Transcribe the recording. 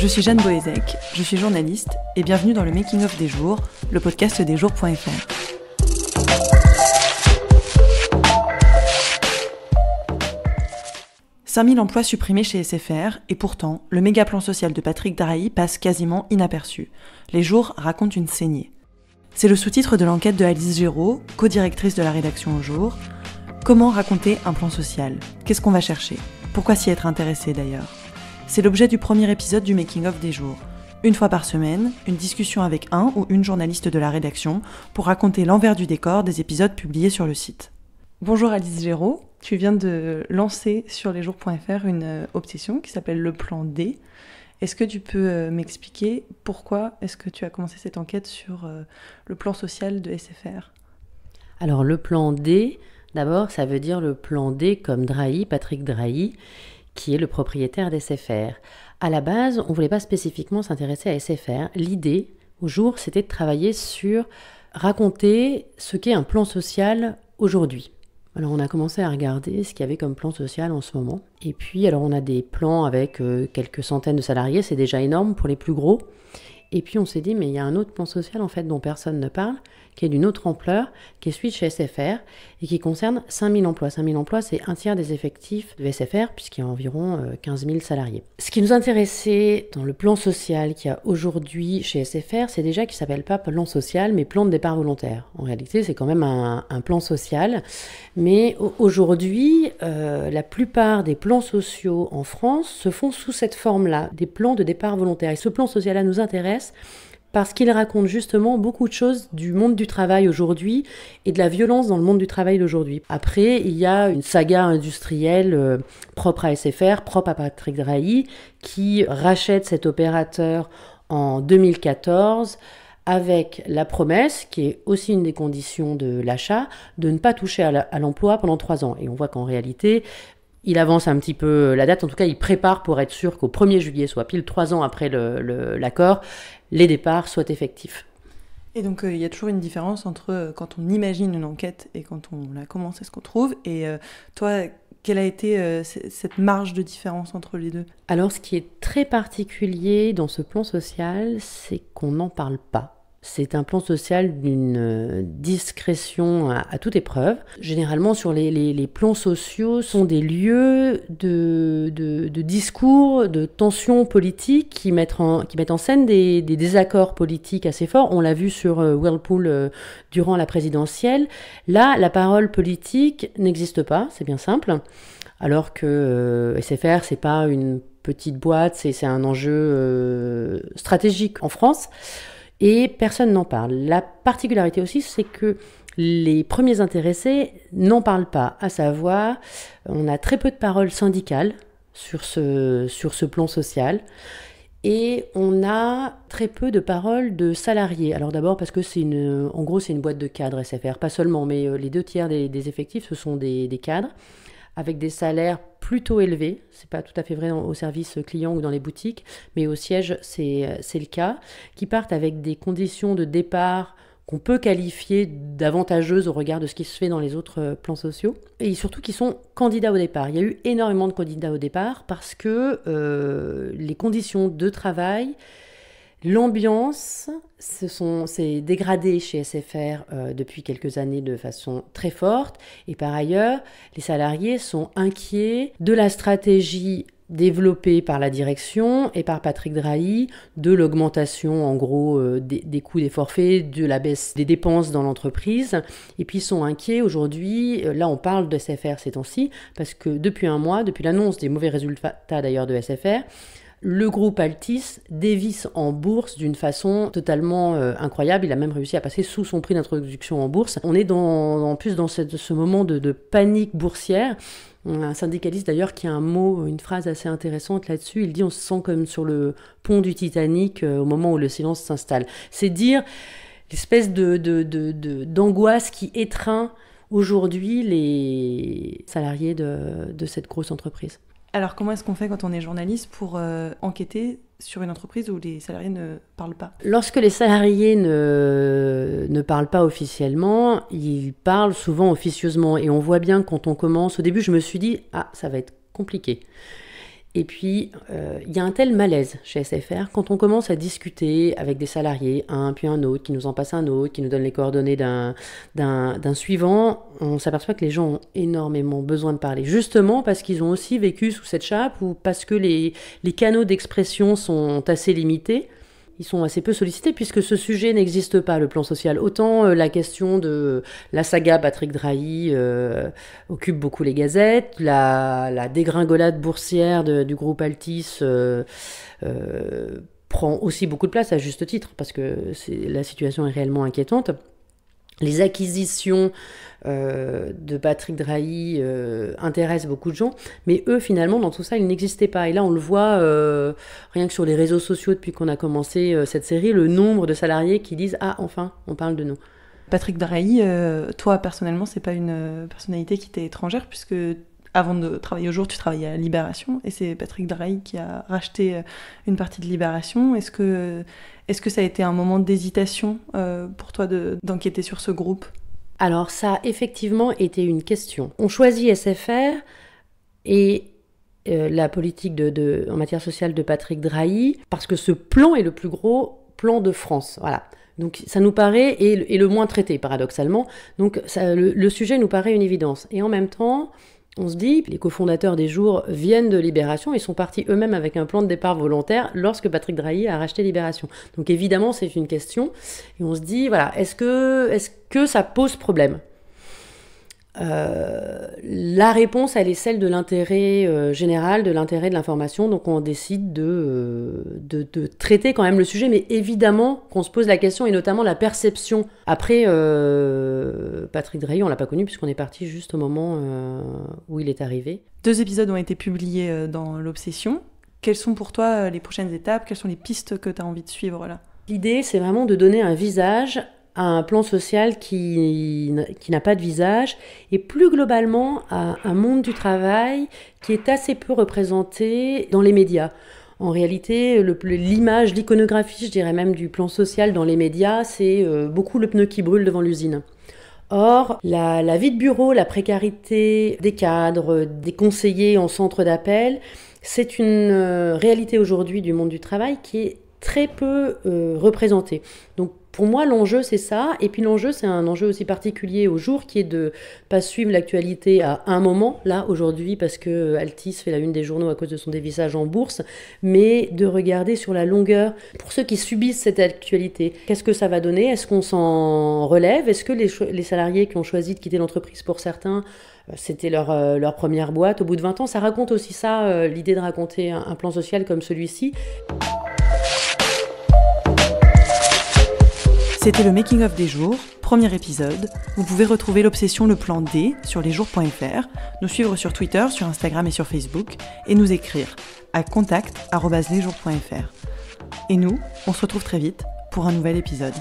Je suis Jeanne Boézek, je suis journaliste et bienvenue dans le Making of des jours, le podcast des jours.fr. 5000 emplois supprimés chez SFR et pourtant, le méga plan social de Patrick Drahi passe quasiment inaperçu. Les jours racontent une saignée. C'est le sous-titre de l'enquête de Alice Géraud, co-directrice de la rédaction au jour. Comment raconter un plan social ? Qu'est-ce qu'on va chercher ? Pourquoi s'y être intéressé d'ailleurs ? C'est l'objet du premier épisode du Making of des jours. Une fois par semaine, une discussion avec un ou une journaliste de la rédaction pour raconter l'envers du décor des épisodes publiés sur le site. Bonjour Alice Géraud, tu viens de lancer sur lesjours.fr une obsession qui s'appelle le plan D. Est-ce que tu peux m'expliquer pourquoi est-ce que tu as commencé cette enquête sur le plan social de SFR ? Alors le plan D, d'abord ça veut dire le plan D comme Drahi, Patrick Drahi, qui est le propriétaire d'SFR. À la base, on ne voulait pas spécifiquement s'intéresser à SFR. L'idée, au jour, c'était de travailler sur raconter ce qu'est un plan social aujourd'hui. Alors on a commencé à regarder ce qu'il y avait comme plan social en ce moment. Et puis alors on a des plans avec quelques centaines de salariés, c'est déjà énorme pour les plus gros. Et puis on s'est dit mais il y a un autre plan social en fait dont personne ne parle, qui est d'une autre ampleur, qui est celui de chez SFR et qui concerne 5000 emplois. 5000 emplois, c'est un tiers des effectifs de SFR puisqu'il y a environ 15 000 salariés. Ce qui nous intéressait dans le plan social qu'il y a aujourd'hui chez SFR, c'est déjà qu'il ne s'appelle pas plan social mais plan de départ volontaire. En réalité, c'est quand même un plan social. Mais aujourd'hui, la plupart des plans sociaux en France se font sous cette forme-là, des plans de départ volontaire. Et ce plan social-là nous intéresse parce qu'il raconte justement beaucoup de choses du monde du travail aujourd'hui et de la violence dans le monde du travail d'aujourd'hui. Après, il y a une saga industrielle propre à SFR, propre à Patrick Drahi, qui rachète cet opérateur en 2014 avec la promesse, qui est aussi une des conditions de l'achat, de ne pas toucher à l'emploi pendant 3 ans. Et on voit qu'en réalité, il avance un petit peu la date, en tout cas il prépare pour être sûr qu'au 1er juillet, soit pile 3 ans après l'accord, les départs soient effectifs. Et donc il y a toujours une différence entre quand on imagine une enquête et quand on la commence et ce qu'on trouve. Et toi, quelle a été cette marge de différence entre les deux ? Alors ce qui est très particulier dans ce plan social, c'est qu'on n'en parle pas. C'est un plan social d'une discrétion à toute épreuve. Généralement, sur les plans sociaux, sont des lieux de discours, de tensions politiques qui mettent en scène des désaccords politiques assez forts. On l'a vu sur Whirlpool durant la présidentielle. Là, la parole politique n'existe pas, c'est bien simple. Alors que SFR, c'est pas une petite boîte, c'est un enjeu stratégique en France. Et personne n'en parle. La particularité aussi, c'est que les premiers intéressés n'en parlent pas. À savoir, on a très peu de paroles syndicales sur ce plan social. Et on a très peu de paroles de salariés. Alors d'abord parce que c'est une boîte de cadres SFR, pas seulement, mais les 2/3 des effectifs, ce sont des cadres, avec des salaires plutôt élevés. C'est pas tout à fait vrai au service client ou dans les boutiques, mais au siège, c'est le cas, qui partent avec des conditions de départ qu'on peut qualifier d'avantageuses au regard de ce qui se fait dans les autres plans sociaux, et surtout qui sont candidats au départ. Il y a eu énormément de candidats au départ parce que les conditions de travail, l'ambiance s'est dégradée chez SFR depuis quelques années de façon très forte. Et par ailleurs, les salariés sont inquiets de la stratégie développée par la direction et par Patrick Drahi, de l'augmentation en gros des coûts des forfaits, de la baisse des dépenses dans l'entreprise. Et puis ils sont inquiets aujourd'hui, là on parle de SFR ces temps-ci, parce que depuis un mois, depuis l'annonce des mauvais résultats d'ailleurs de SFR, le groupe Altis dévisse en bourse d'une façon totalement incroyable. Il a même réussi à passer sous son prix d'introduction en bourse. On est en plus dans ce moment de panique boursière. Un syndicaliste d'ailleurs qui a une phrase assez intéressante là-dessus. Il dit on se sent comme sur le pont du Titanic au moment où le silence s'installe. C'est dire l'espèce d'angoisse qui étreint aujourd'hui les salariés de cette grosse entreprise. Alors comment est-ce qu'on fait quand on est journaliste pour enquêter sur une entreprise où les salariés ne parlent pas ? Lorsque les salariés ne parlent pas officiellement, ils parlent souvent officieusement. Et on voit bien quand on commence, au début je me suis dit « Ah, ça va être compliqué ». Et puis, il y a un tel malaise chez SFR quand on commence à discuter avec des salariés, un puis un autre, qui nous en passe un autre, qui nous donne les coordonnées d'un suivant. On s'aperçoit que les gens ont énormément besoin de parler, justement parce qu'ils ont aussi vécu sous cette chape ou parce que les canaux d'expression sont assez limités. Ils sont assez peu sollicités puisque ce sujet n'existe pas, le plan social. Autant la question de la saga Patrick Drahi occupe beaucoup les gazettes, la dégringolade boursière du groupe Altis prend aussi beaucoup de place à juste titre parce que la situation est réellement inquiétante. Les acquisitions de Patrick Drahi intéressent beaucoup de gens, mais eux, finalement, dans tout ça, ils n'existaient pas. Et là, on le voit, rien que sur les réseaux sociaux, depuis qu'on a commencé cette série, le nombre de salariés qui disent « Ah, enfin, on parle de nous ». Patrick Drahi, toi, personnellement, c'est pas une personnalité qui t'est étrangère, puisque avant de travailler au Jour, tu travaillais à Libération, et c'est Patrick Drahi qui a racheté une partie de Libération. Est-ce que ça a été un moment d'hésitation pour toi d'enquêter sur ce groupe ? Alors, ça a effectivement été une question. On choisit SFR et la politique en matière sociale de Patrick Drahi, parce que ce plan est le plus gros plan de France. Voilà. Donc, ça nous paraît, et le moins traité, paradoxalement. Donc, le sujet nous paraît une évidence. Et en même temps, on se dit, les cofondateurs des Jours viennent de Libération, ils sont partis eux-mêmes avec un plan de départ volontaire lorsque Patrick Drahi a racheté Libération. Donc évidemment, c'est une question. Et on se dit, voilà, est-ce que ça pose problème ? La réponse, elle est celle de l'intérêt général, de l'intérêt de l'information. Donc on décide de traiter quand même le sujet, mais évidemment qu'on se pose la question, et notamment la perception. Après, Patrick Drahi, on l'a pas connu puisqu'on est parti juste au moment où il est arrivé. 2 épisodes ont été publiés dans l'Obsession. Quelles sont pour toi les prochaines étapes ? Quelles sont les pistes que tu as envie de suivre là ? L'idée, c'est vraiment de donner un visage à un plan social qui n'a pas de visage, et plus globalement à un monde du travail qui est assez peu représenté dans les médias. En réalité, l'image, l'iconographie, je dirais même, du plan social dans les médias, c'est beaucoup le pneu qui brûle devant l'usine. Or, la vie de bureau, la précarité des cadres, des conseillers en centre d'appel, c'est une réalité aujourd'hui du monde du travail qui est très peu représentée. Donc, pour moi, l'enjeu, c'est ça. Et puis l'enjeu, c'est un enjeu aussi particulier au Jour, qui est de pas suivre l'actualité à un moment, là, aujourd'hui, parce que Altis fait la une des journaux à cause de son dévissage en bourse, mais de regarder sur la longueur, pour ceux qui subissent cette actualité. Qu'est-ce que ça va donner ? Est-ce qu'on s'en relève ? Est-ce que les salariés qui ont choisi de quitter l'entreprise, pour certains, c'était leur première boîte au bout de 20 ans ? Ça raconte aussi ça, l'idée de raconter un plan social comme celui-ci. C'était le Making of des Jours, premier épisode. Vous pouvez retrouver l'Obsession Le Plan D sur lesjours.fr, nous suivre sur Twitter, sur Instagram et sur Facebook, et nous écrire à contact@lesjours.fr. Et nous, on se retrouve très vite pour un nouvel épisode.